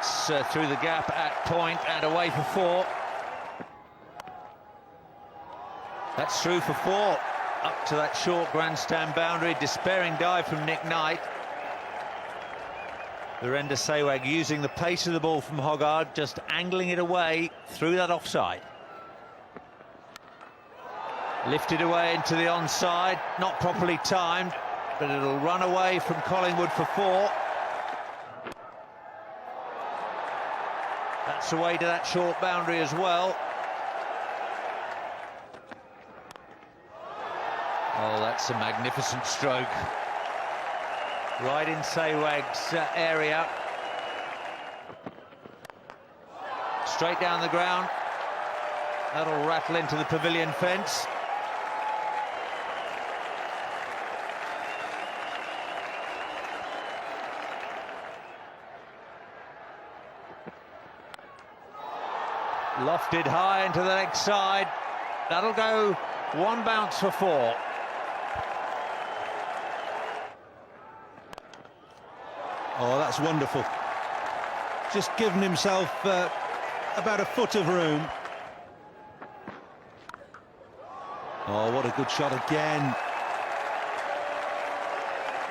It's through the gap at point and away for four. That's through for four. Up to that short grandstand boundary. Despairing dive from Nick Knight. Virender Sehwag using the pace of the ball from Hoggard, just angling it away through that offside. Lifted away into the onside, not properly timed, but it'll run away from Collingwood for four. That's away to that short boundary as well. Oh, that's a magnificent stroke. Right in Sehwag's area. Straight down the ground. That'll rattle into the pavilion fence. Lofted high into the next side. That'll go one bounce for four. Oh, that's wonderful. Just given himself about a foot of room. Oh, what a good shot again.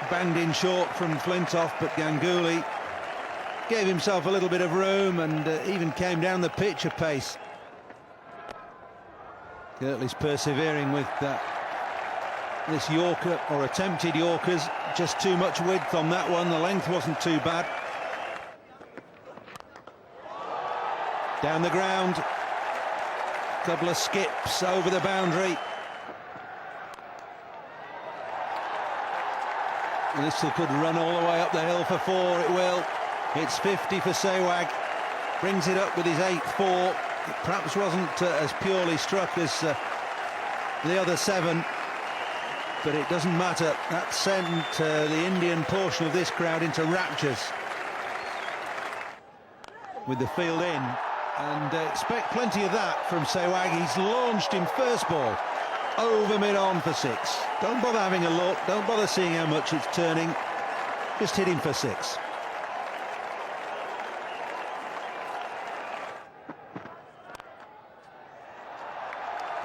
Banged in short from Flintoff, but Ganguly gave himself a little bit of room and even came down the pitch a pace. Kirtley's persevering with this Yorker, or attempted Yorkers. Just too much width on that one. The length wasn't too bad. Down the ground. Couple of skips over the boundary. This could run all the way up the hill for four. It will. It's 50 for Sehwag. Brings it up with his 8-4. It perhaps wasn't as purely struck as the other seven, but it doesn't matter. That sent the Indian portion of this crowd into raptures with the field in, and expect plenty of that from Sehwag. He's launched him first ball over mid-on for six. Don't bother having a look, don't bother seeing how much it's turning, just hit him for six.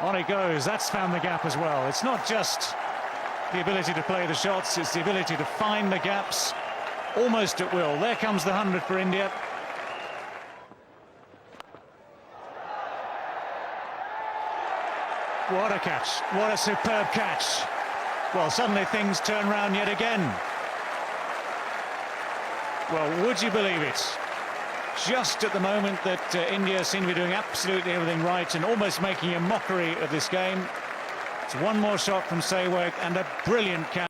On he goes. That's found the gap as well. It's not just the ability to play the shots, it's the ability to find the gaps almost at will. There comes the 100 for India. What a catch. What a superb catch. Well, suddenly things turn round yet again. Well, would you believe it? Just at the moment that India seem to be doing absolutely everything right and almost making a mockery of this game. It's one more shot from Sehwag and a brilliant catch.